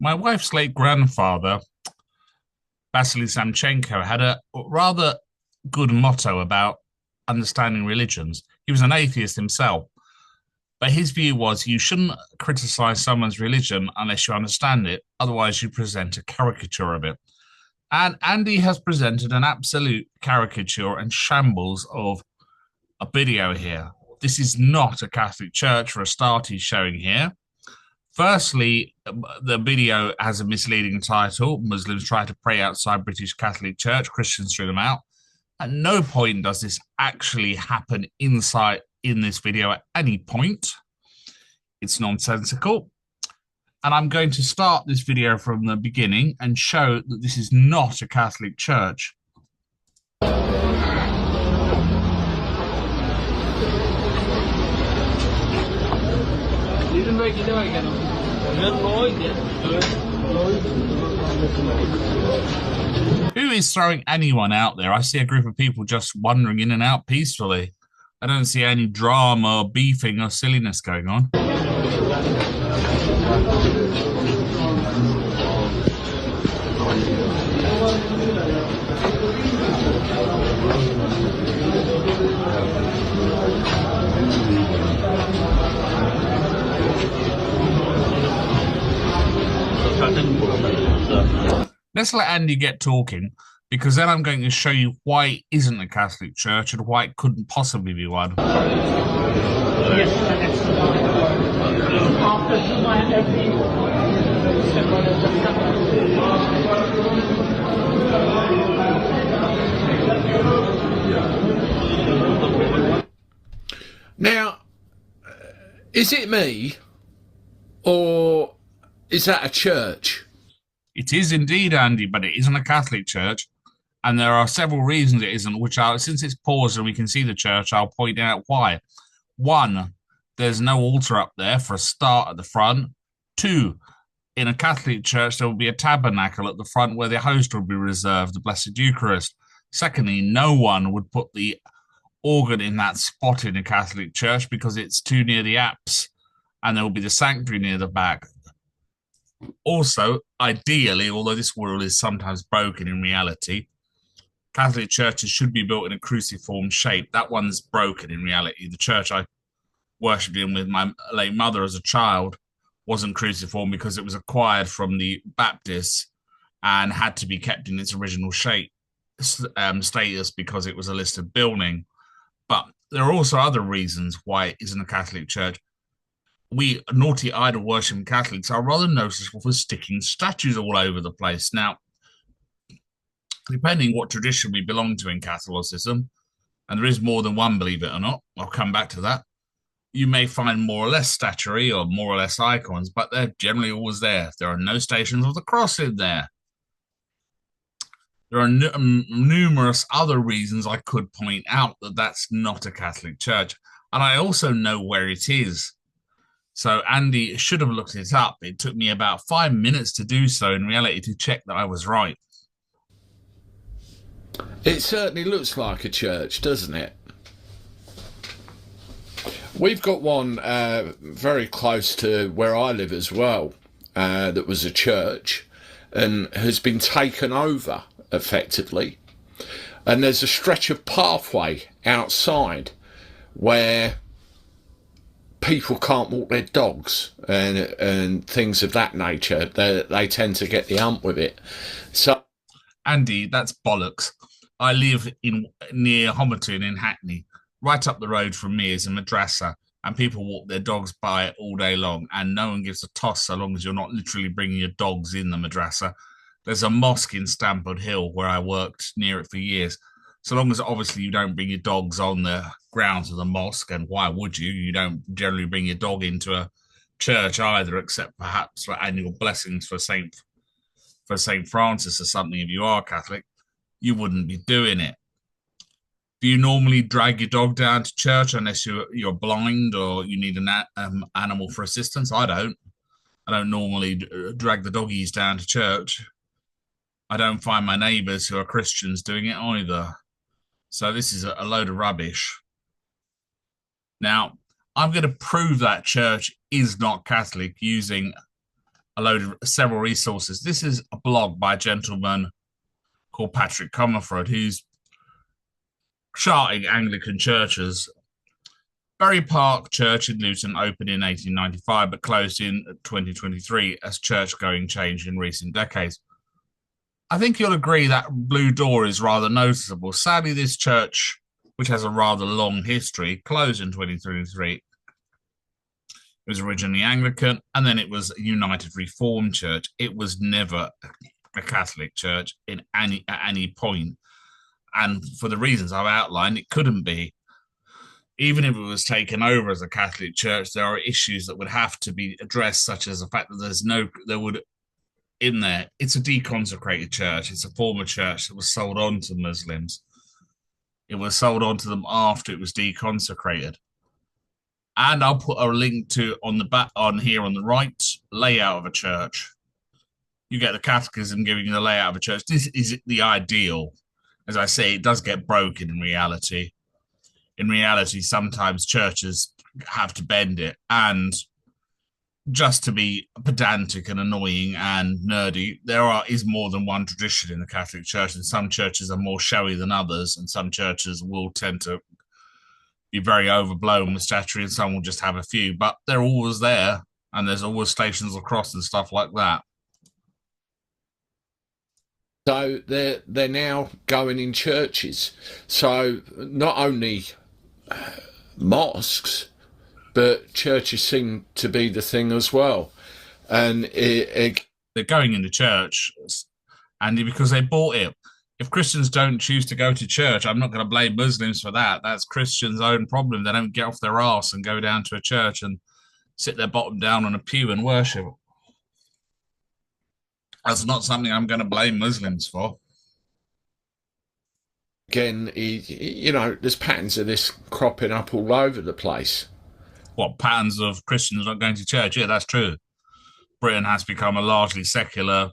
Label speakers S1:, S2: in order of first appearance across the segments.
S1: My wife's late grandfather, Vasily Samchenko, had a rather good motto about understanding religions. He was an atheist himself, but his view was you shouldn't criticize someone's religion unless you understand it, otherwise, you present a caricature of it. And Andy has presented an absolute caricature and shambles of a video here. This is not a Catholic church for a start, he's showing here. Firstly, the video has a misleading title. Muslims try to pray outside British Catholic Church, Christians threw them out. At no point does this actually happen inside in this video at any point. It's nonsensical. And I'm going to start this video from the beginning and show that this is not a Catholic church. Who is throwing anyone out there? I see a group of people just wandering in and out peacefully. I don't see any drama or beefing or silliness going on. Let's let Andy get talking, because then I'm going to show you why it isn't a Catholic church and why it couldn't possibly be one.
S2: Now, is it me, or is that a church?
S1: It is indeed, Andy, but it isn't a Catholic church. And there are several reasons it isn't, which are, since it's paused and we can see the church, I'll point out why. One, there's no altar up there for a start at the front. Two, in a Catholic church, there will be a tabernacle at the front where the host will be reserved, the Blessed Eucharist. Secondly, no one would put the organ in that spot in a Catholic church because it's too near the apse, and there will be the sanctuary near the back. Also, ideally, although this rule is sometimes broken in reality, Catholic churches should be built in a cruciform shape. That one's broken in reality. The church I worshipped in with my late mother as a child wasn't cruciform because it was acquired from the Baptists and had to be kept in its original shape status because it was a listed building. But there are also other reasons why it isn't a Catholic church. We naughty idol worshiping Catholics are rather noticeable for sticking statues all over the place. Now, depending what tradition we belong to in Catholicism, and there is more than one, believe it or not, I'll come back to that, you may find more or less statuary or more or less icons, but they're generally always there. There are no stations of the cross in there. There are numerous other reasons I could point out that that's not a Catholic church. And I also know where it is. So Andy should have looked it up. It took me about 5 minutes to do so, in reality, to check that I was right.
S2: It certainly looks like a church, doesn't it? We've got one very close to where I live as well, that was a church and has been taken over, effectively. And there's a stretch of pathway outside where people can't walk their dogs and things of that nature. They tend to get the hump with it. So,
S1: Andy, that's bollocks. I live near Homerton in Hackney. Right up the road from me is a madrasa, and people walk their dogs by it all day long, and no one gives a toss so long as you're not literally bringing your dogs in the madrasa. There's a mosque in Stamford Hill where I worked near it for years. So long as obviously you don't bring your dogs on the grounds of the mosque, and why would you? You don't generally bring your dog into a church either, except perhaps for annual blessings for Saint Francis or something. If you are Catholic, you wouldn't be doing it. Do you normally drag your dog down to church unless you're blind or you need an animal for assistance? I don't. I don't normally drag the doggies down to church. I don't find my neighbours who are Christians doing it either. So this is a load of rubbish. Now, I'm going to prove that church is not Catholic using a load of several resources. This is a blog by a gentleman called Patrick Comerford, who's charting Anglican churches. Bury Park Church in Luton opened in 1895 but closed in 2023 as church-going changed in recent decades. I think you'll agree that blue door is rather noticeable. Sadly, this church, which has a rather long history, closed in 2023. It was originally Anglican, and then it was a United Reformed Church. It was never a Catholic church at any point. And for the reasons I've outlined, it couldn't be. Even if it was taken over as a Catholic church, there are issues that would have to be addressed, such as the fact that it's a deconsecrated church. It's a former church that was sold on to Muslims. It was sold on to them after it was deconsecrated. And I'll put a link to on the right layout of a church. You get the catechism giving you the layout of a church. This is the ideal. As I say, it does get broken in reality. In reality, sometimes churches have to bend it. And just to be pedantic and annoying and nerdy, is more than one tradition in the Catholic Church, and some churches are more showy than others, and some churches will tend to be very overblown with statuary, and some will just have a few, but they're always there, and there's always stations of cross and stuff like that.
S2: So they're now going in churches. So not only mosques, but churches seem to be the thing as well. And
S1: they're going into church, Andy, because they bought it. If Christians don't choose to go to church, I'm not going to blame Muslims for that. That's Christians' own problem. They don't get off their arse and go down to a church and sit their bottom down on a pew and worship. That's not something I'm going to blame Muslims for.
S2: Again, there's patterns of this cropping up all over the place.
S1: What, patterns of Christians not going to church? Yeah, that's true. Britain has become a largely secular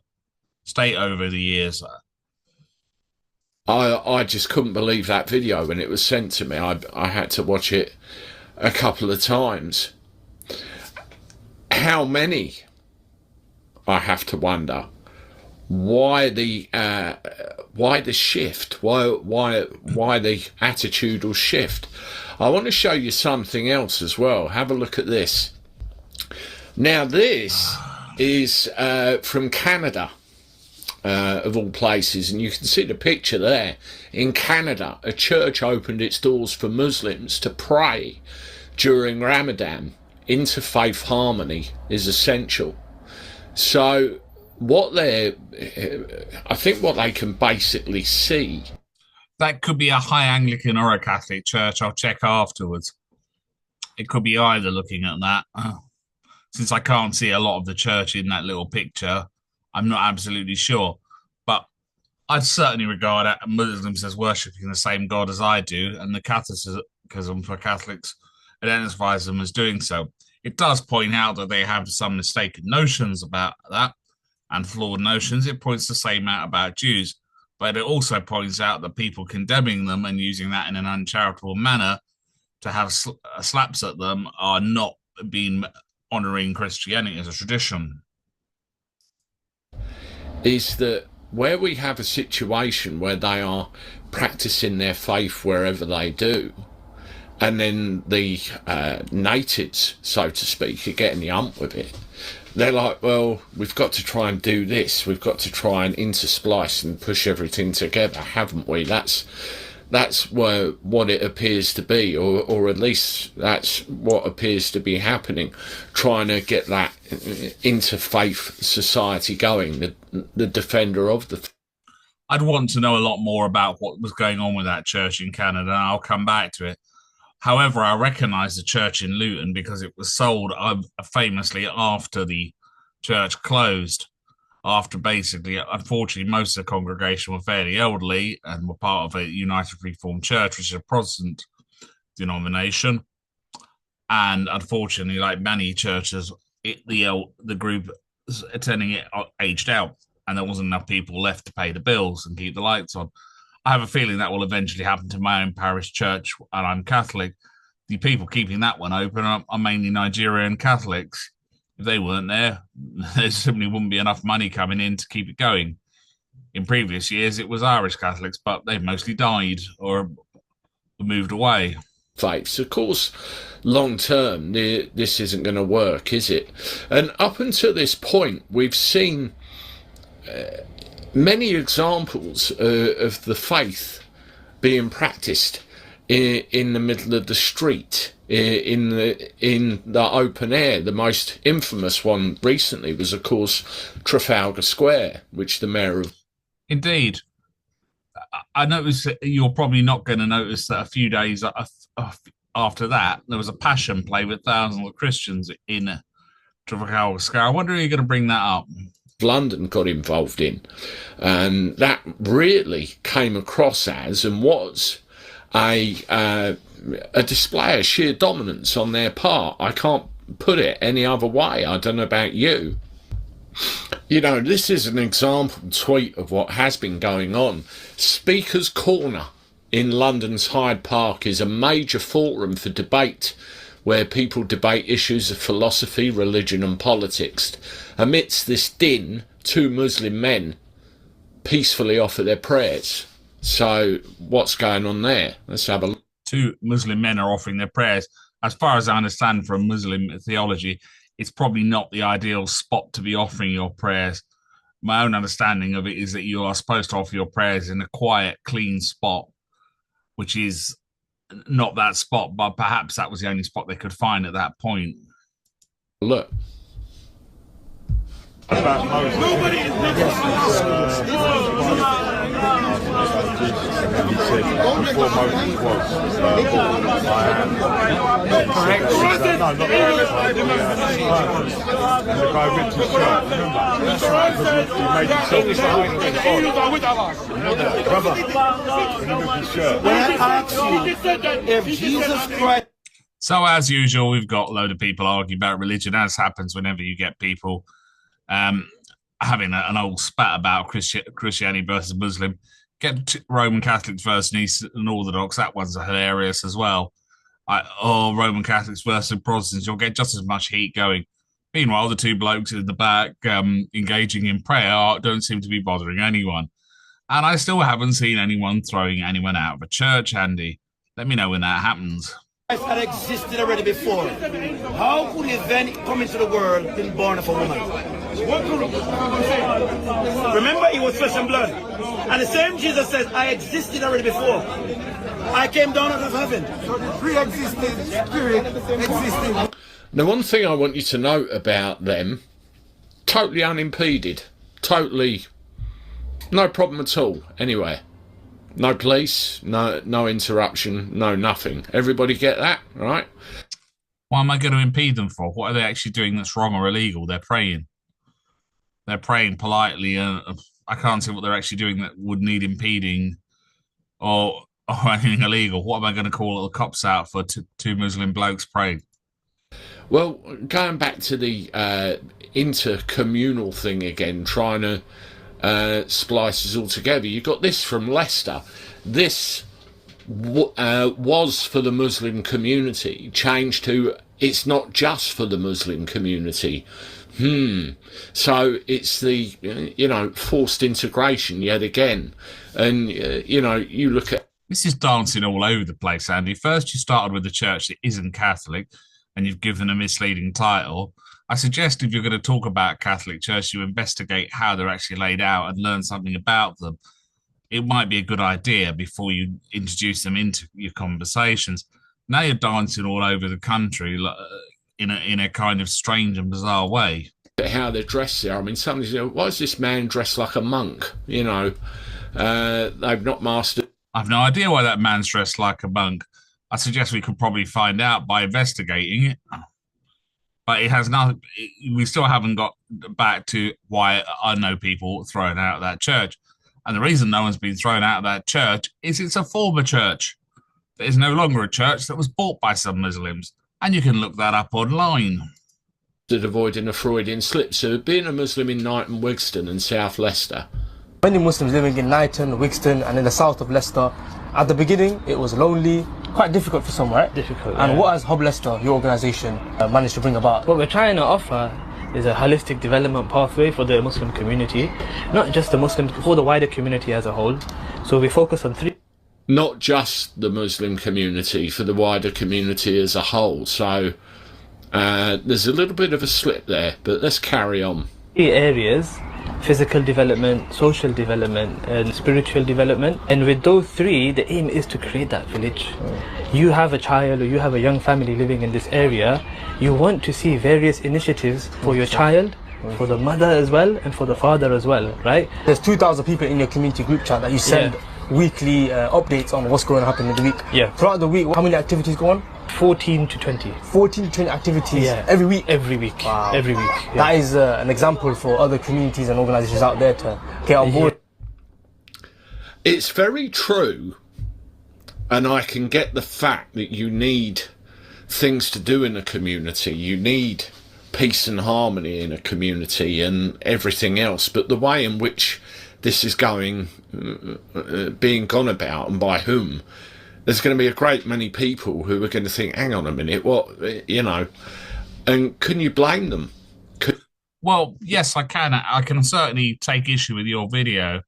S1: state over the years.
S2: I just couldn't believe that video when it was sent to me. I had to watch it a couple of times. How many? I have to wonder. Why the shift? Why the attitudinal shift? I want to show you something else as well. Have a look at this. Now this is from Canada, of all places, and you can see the picture there. In Canada, a church opened its doors for Muslims to pray during Ramadan. Interfaith harmony is essential. So what they can basically see.
S1: That could be a high Anglican or a Catholic church. I'll check afterwards. It could be either, looking at that. Since I can't see a lot of the church in that little picture, I'm not absolutely sure. But I'd certainly regard Muslims as worshipping the same God as I do, and the Catechism for Catholics identifies them as doing so. It does point out that they have some mistaken notions about that, and flawed notions. It points the same out about Jews, but it also points out that people condemning them and using that in an uncharitable manner to have slaps at them are not being honouring Christianity as a tradition.
S2: Is that where we have a situation where they are practicing their faith wherever they do, and then the natives, so to speak, are getting the hump with it. They're like, well, we've got to try and do this. We've got to try and intersplice and push everything together, haven't we? That's what it appears to be, or at least that's what appears to be happening, trying to get that interfaith society going, the defender of the...
S1: I'd want to know a lot more about what was going on with that church in Canada, and I'll come back to it. However, I recognise the church in Luton because it was sold famously after the church closed. After basically, unfortunately, most of the congregation were fairly elderly and were part of a United Reformed Church, which is a Protestant denomination. And unfortunately, like many churches, the group attending it aged out, and there wasn't enough people left to pay the bills and keep the lights on. I have a feeling that will eventually happen to my own parish church, and I'm Catholic. The people keeping that one open are mainly Nigerian Catholics, If they weren't there, there simply wouldn't be enough money coming in to keep it going. In previous years, it was Irish Catholics, but they've mostly died or moved away.
S2: Faiths. Of course, long term, this isn't going to work, is it? And up until this point, we've seen many examples of the faith being practiced in the middle of the street, in the open air. The most infamous one recently was, of course, Trafalgar Square, which the mayor of...
S1: Indeed. I noticed that you're probably not going to notice that a few days after that, there was a passion play with thousands of Christians in Trafalgar Square. I wonder if you're going to bring that up.
S2: London got involved in, and that really came across as and was a display of sheer dominance on their part. I can't put it any other way. I don't know about you. You know, this is an example tweet of what has been going on. Speaker's Corner in London's Hyde Park is a major forum for debate where people debate issues of philosophy, religion and politics. Amidst this din, two Muslim men peacefully offer their prayers. So what's going on there? Let's have a look.
S1: Two Muslim men are offering their prayers. As far as I understand from Muslim theology, it's probably not the ideal spot to be offering your prayers. My own understanding of it is that you are supposed to offer your prayers in a quiet, clean spot, which is not that spot, but perhaps that was the only spot they could find at that point.
S2: Look.
S3: Nobody is and he said, before Moses was I am. Correct. No, not and the guy ripped his shirt, remember? That's right. He made himself behind the brother. He ripped his shirt.
S4: When I ask you if Jesus Christ...
S1: So as usual, we've got a load of people arguing about religion, as happens whenever you get people having an old spat about Christianity versus Muslim. Get Roman Catholics versus and Orthodox. That one's hilarious as well. Roman Catholics versus Protestants. You'll get just as much heat going. Meanwhile, the two blokes in the back engaging in prayer don't seem to be bothering anyone. And I still haven't seen anyone throwing anyone out of a church, Andy. Let me know when that happens.
S4: Christ had existed already before. How could he then come into the world being born of a woman? Remember, he was flesh and blood. And the same Jesus says, I existed already before. I came down out of heaven. So the pre-existing spirit existing.
S2: Now, one thing I want you to note about them, totally unimpeded. Totally, no problem at all, anywhere. No police, no interruption, no nothing. Everybody get that, right?
S1: Why am I going to impede them for? What are they actually doing that's wrong or illegal? They're praying. They're praying politely. I can't see what they're actually doing that would need impeding or anything illegal. What am I going to call the cops out for two Muslim blokes praying?
S2: Well, going back to the intercommunal thing again, trying to splice us all together. You got this from Leicester. This was for the Muslim community, changed to it's not just for the Muslim community. So it's the forced integration yet again. And you look at
S1: this is dancing all over the place, Andy. First you started with a church that isn't Catholic and you've given a misleading title. I suggest if you're going to talk about Catholic Church, you investigate how they're actually laid out and learn something about them. It might be a good idea before you introduce them into your conversations. Now you're dancing all over the country in a kind of strange and bizarre way.
S2: How they're dressed there. I mean, somebody's, why is this man dressed like a monk? They've not mastered.
S1: I've no idea why that man's dressed like a monk. I suggest we could probably find out by investigating it. But it has not. We still haven't got back to why I know people thrown out of that church, and the reason no one's been thrown out of that church is it's a former church. It is no longer a church that was bought by some Muslims, and you can look that up online.
S2: Avoiding a Freudian slip. So, being a Muslim in Knighton, Wigston, and South Leicester.
S5: Many Muslims living in Knighton, Wigston, and in the south of Leicester. At the beginning, it was lonely. Quite difficult for some, right?
S6: Difficult,
S5: And
S6: yeah.
S5: what has Hub Leicester, your organisation, managed to bring about?
S6: What we're trying to offer
S5: is a holistic development pathway for the Muslim community, not just the Muslims, for the wider community as a whole. So we focus on three.
S2: Not just the Muslim community, for the wider community as a whole. So there's a little bit of a slip there, but let's carry on.
S5: Three areas: physical development, social development, and spiritual development. And with those three, the aim is to create that village. You have a child or you have a young family living in this area, you want to see various initiatives for your child, for the mother as well, and for the father as well, right?
S6: There's 2,000 people in your community group chat that you send weekly updates on what's going to happen in the week.
S5: Yeah.
S6: Throughout the week, how many activities go on?
S5: 14 to 20.
S6: 14 to 20 activities every week?
S5: Every week.
S6: Wow.
S5: Every week. Yeah.
S6: That is an example for other communities and organisations out there to get on board.
S2: It's very true, and I can get the fact that you need things to do in a community. You need peace and harmony in a community and everything else, but the way in which this is going, being gone about, and by whom, there's going to be a great many people who are going to think, hang on a minute, what, you know, and can you blame them?
S1: Well, yes, I can. I can certainly take issue with your video,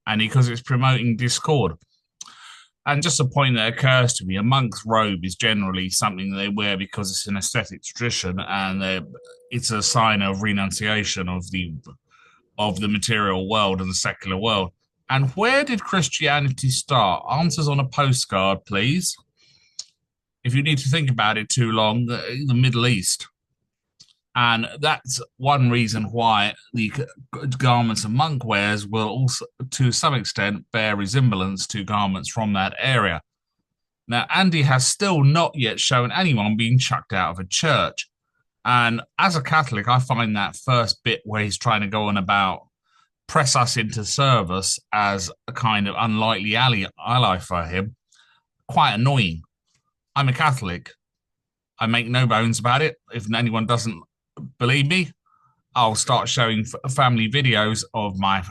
S1: Andy, because it's promoting discord. And just a point that occurs to me, a monk's robe is generally something they wear because it's an aesthetic tradition, and it's a sign of renunciation of the material world and the secular world. And where did Christianity start? Answers on a postcard, please. If you need to think about it too long, the Middle East. And that's one reason why the garments a monk wears will also, to some extent, bear resemblance to garments from that area. Now, Andy has still not yet shown anyone being chucked out of a church. And as a Catholic, I find that first bit where he's trying to go on about press us into service as a kind of unlikely ally for him quite annoying. I'm a Catholic. I make no bones about it. If anyone doesn't believe me, I'll start showing family videos of my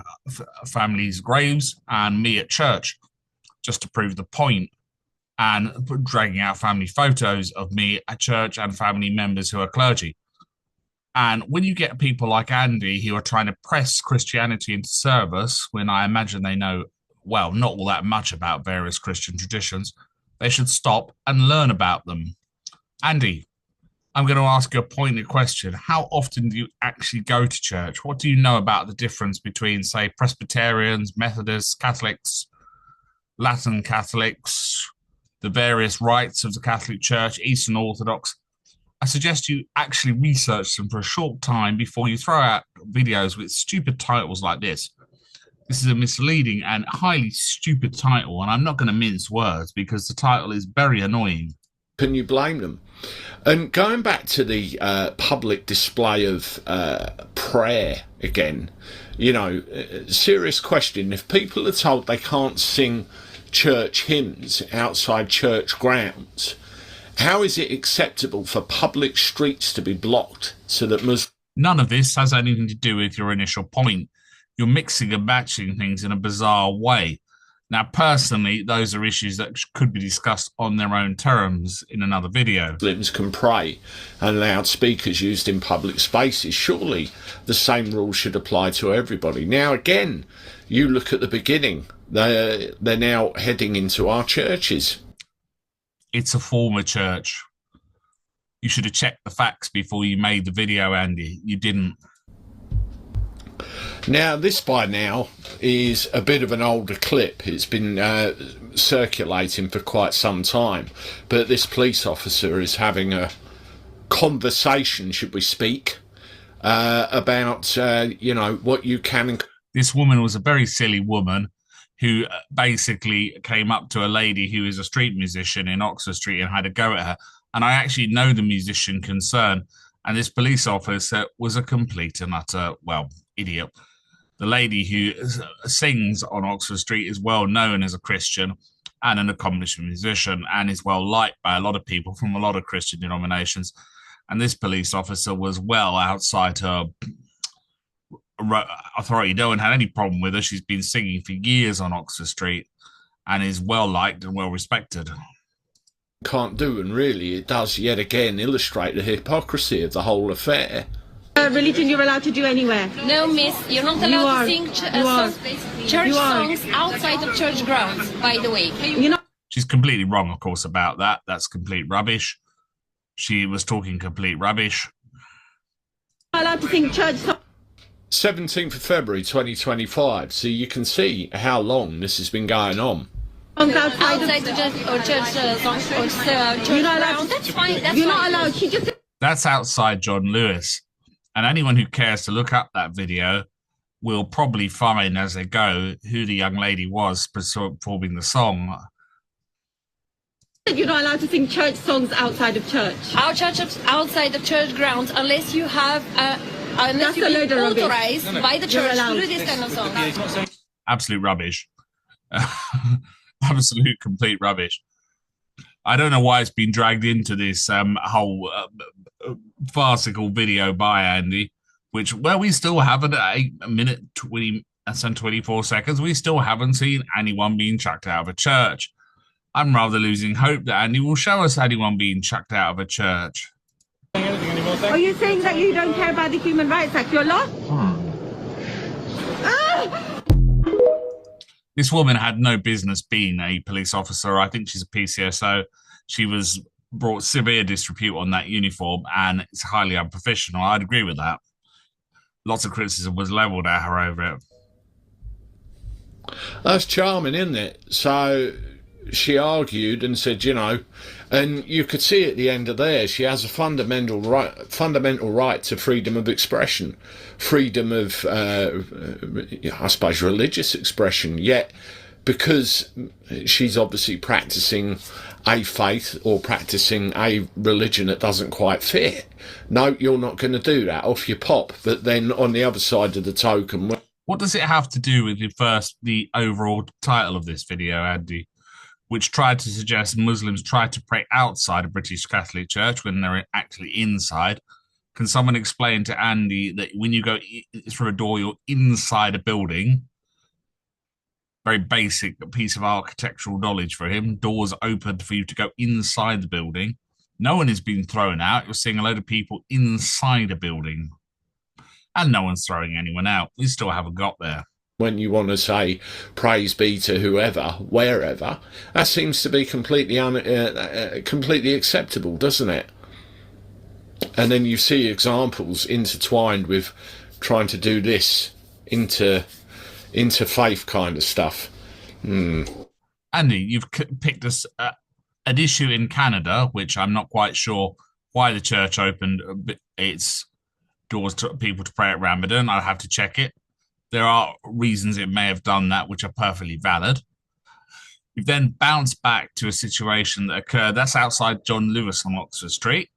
S1: family's graves and me at church just to prove the point, and dragging out family photos of me at church and family members who are clergy. And when you get people like Andy who are trying to press Christianity into service, when I imagine they know, well, not all that much about various Christian traditions, they should stop and learn about them. Andy, I'm going to ask you a pointed question. How often do you actually go to church? What do you know about the difference between, say, Presbyterians, Methodists, Catholics, Latin Catholics, the various rites of the Catholic Church, Eastern Orthodox? I suggest you actually research them for a short time before you throw out videos with stupid titles like this. This is a misleading and highly stupid title, and I'm not going to mince words because the title is very annoying.
S2: Can you blame them? And going back to the public display of prayer again, you know, serious question. If people are told they can't sing church hymns outside church grounds, how is it acceptable for public streets to be blocked so that Muslims...
S1: None of this has anything to do with your initial point. You're mixing and matching things in a bizarre way. Now, personally, those are issues that could be discussed on their own terms in another video.
S2: Muslims can pray and loudspeakers used in public spaces. Surely the same rules should apply to everybody. Now, again, you look at the beginning. They're now heading into our churches.
S1: It's a former church. You should have checked the facts before you made the video, Andy. You didn't.
S2: Now, this by now is a bit of an older clip. It's been circulating for quite some time. But this police officer is having a conversation, should we speak, about, you know, what you can...
S1: This woman was a very silly woman who basically came up to a lady who is a street musician in Oxford Street and had a go at her. And I actually know the musician concerned. And this police officer was a complete and utter, well, idiot. The lady who sings on Oxford Street is well known as a Christian and an accomplished musician and is well liked by a lot of people from a lot of Christian denominations. And this police officer was well outside her authority. No one had any problem with her. She's been singing for years on Oxford Street and is well liked and well respected.
S2: Can't do, and really it does yet again illustrate the hypocrisy of the whole affair.
S7: Religion you're allowed to do anywhere.
S8: No, miss, you're not allowed to sing church songs outside of church grounds, by the way.
S1: She's completely wrong, of course, about that. That's complete rubbish. She was talking complete rubbish.
S7: You're allowed to sing church songs.
S2: 17th of February 2025. So you can see how long this has been going on.
S7: Outside
S8: the church songs or church grounds. That's fine.
S7: You're not allowed. She just...
S1: That's outside John Lewis. And anyone who cares to look up that video will probably find as they go who the young lady was performing the song.
S7: You're not allowed to sing church songs outside of church.
S8: Outside of church grounds, unless you have unless you've been authorized by the church to do this kind of song.
S1: Absolute rubbish. Absolute complete rubbish. I don't know why it's been dragged into this whole farcical video by Andy, which, well, we still haven't, at 1 minute 20 and 24 seconds, we still haven't seen anyone being chucked out of a church. I'm rather losing hope that Andy will show us anyone being chucked out of a church.
S7: Are you saying that you don't care about the Human Rights Act? You're lost?
S1: This woman had no business being a police officer. I think she's a PCSO. She was brought severe disrepute on that uniform, and it's highly unprofessional. I'd agree with that. Lots of criticism was levelled at her over it.
S2: That's charming, isn't it? So she argued and said, you know, and you could see at the end of there, she has a fundamental right to freedom of expression, freedom of, I suppose, religious expression. Yet, because she's obviously practicing a faith or practicing a religion that doesn't quite fit, no, you're not going to do that. Off you pop. But then on the other side of the token,
S1: what does it have to do with the overall title of this video, Andy, which tried to suggest Muslims try to pray outside a British Catholic Church when they're actually inside? Can someone explain to Andy that when you go through a door, you're inside a building? Very basic piece of architectural knowledge for him. Doors opened for you to go inside the building. No one is being thrown out. You're seeing a load of people inside a building. And no one's throwing anyone out. We still haven't got there.
S2: When you want to say praise be to whoever, wherever, that seems to be completely acceptable, doesn't it? And then you see examples intertwined with trying to do this into faith kind of stuff.
S1: Andy, you've picked us an issue in Canada, which I'm not quite sure why the church opened its doors to people to pray at Ramadan. I'll have to check it. There are reasons it may have done that, which are perfectly valid. You've then bounced back to a situation that occurred, that's outside John Lewis on Oxford Street,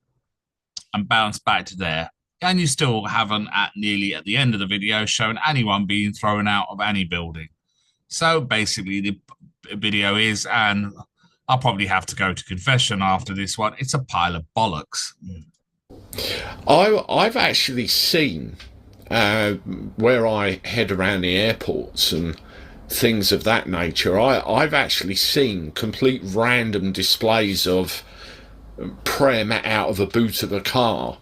S1: and bounced back to there. And you still haven't, nearly at the end of the video, shown anyone being thrown out of any building. So basically the video is, and I'll probably have to go to confession after this one, it's a pile of bollocks.
S2: I've actually seen, where I head around the airports and things of that nature, I've actually seen complete random displays of prayer mat out of a boot of a car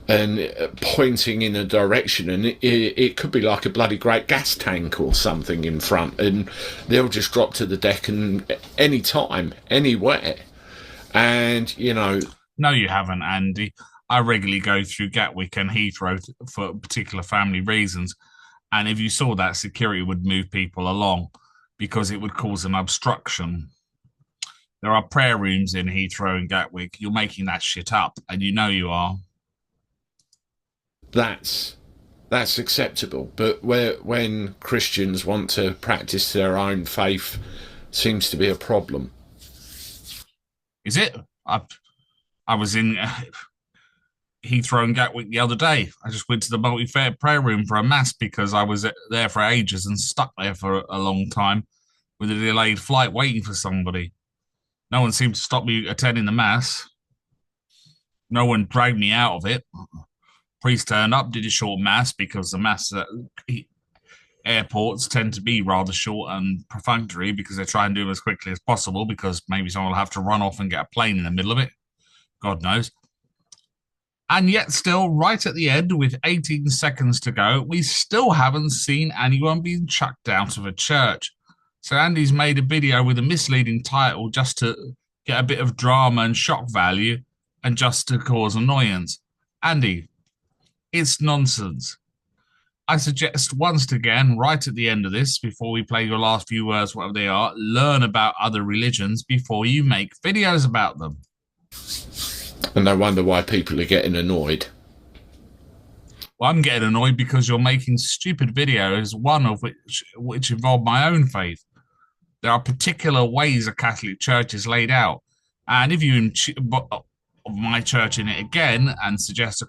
S2: and pointing in a direction, and it could be like a bloody great gas tank or something in front, and they'll just drop to the deck and any time, anywhere. And, you know...
S1: No, you haven't, Andy. I regularly go through Gatwick and Heathrow for particular family reasons, and if you saw that, security would move people along because it would cause an obstruction. There are prayer rooms in Heathrow and Gatwick. You're making that shit up, and you know you are.
S2: That's acceptable, but when Christians want to practice their own faith, seems to be a problem.
S1: Is it? I was in Heathrow and Gatwick the other day. I just went to the multi-faith prayer room for a mass because I was there for ages and stuck there for a long time with a delayed flight waiting for somebody. No one seemed to stop me attending the mass. No one dragged me out of it. Priest turned up, did a short mass because the mass at airports tend to be rather short and perfunctory because they try and do them as quickly as possible because maybe someone will have to run off and get a plane in the middle of it. God knows. And yet still, right at the end, with 18 seconds to go, we still haven't seen anyone being chucked out of a church. So Andy's made a video with a misleading title just to get a bit of drama and shock value and just to cause annoyance. Andy, it's nonsense. I suggest once again, right at the end of this, before we play your last few words, whatever they are, learn about other religions before you make videos about them.
S2: And I wonder why people are getting annoyed.
S1: Well, I'm getting annoyed because you're making stupid videos, one of which involve my own faith. There are particular ways a Catholic Church is laid out. And if you my church in it again and suggest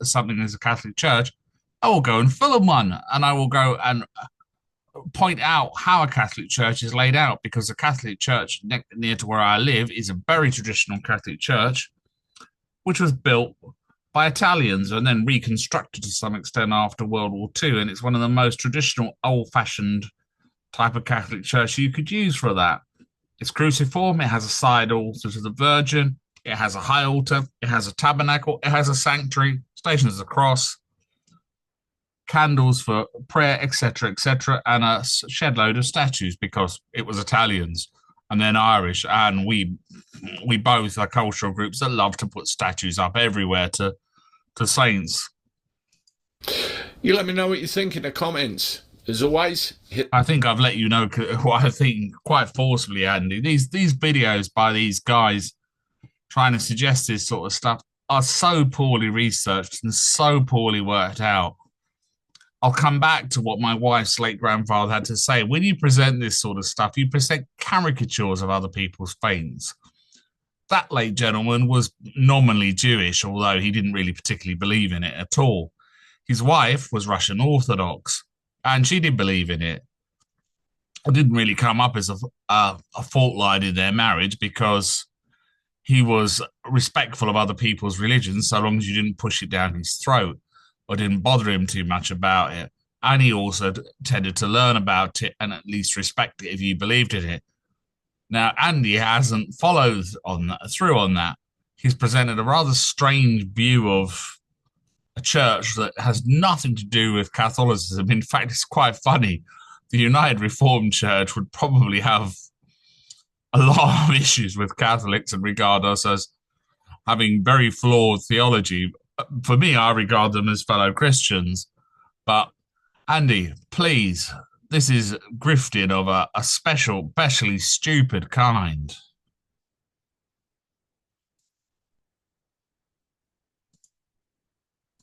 S1: something as a Catholic Church, I will go and film one, and I will go and point out how a Catholic Church is laid out, because the Catholic Church near to where I live is a very traditional Catholic Church, which was built by Italians and then reconstructed to some extent after World War II. And it's one of the most traditional, old-fashioned type of Catholic church you could use for that. It's cruciform, it has a side altar to the Virgin, it has a high altar, it has a tabernacle, it has a sanctuary, stations of the cross, candles for prayer, etc., and a shed load of statues, because it was Italians and then Irish, and we both are cultural groups that love to put statues up everywhere to saints.
S2: You let me know what you think in the comments. As always,
S1: I think I've let you know what I think quite forcibly, Andy. These videos by these guys trying to suggest this sort of stuff are so poorly researched and so poorly worked out. I'll come back to what my wife's late grandfather had to say. When you present this sort of stuff, you present caricatures of other people's faiths. That late gentleman was nominally Jewish, although he didn't really particularly believe in it at all. His wife was Russian Orthodox, and she did believe in it. It didn't really come up as a fault line in their marriage, because he was respectful of other people's religions, so long as you didn't push it down his throat or didn't bother him too much about it. And he also tended to learn about it and at least respect it if you believed in it. Now, Andy hasn't followed through on that. He's presented a rather strange view of a church that has nothing to do with Catholicism. In fact, it's quite funny. The United Reformed Church would probably have a lot of issues with Catholics and regard us as having very flawed theology. For me, I regard them as fellow Christians. But Andy, please, this is grifting of a especially stupid kind.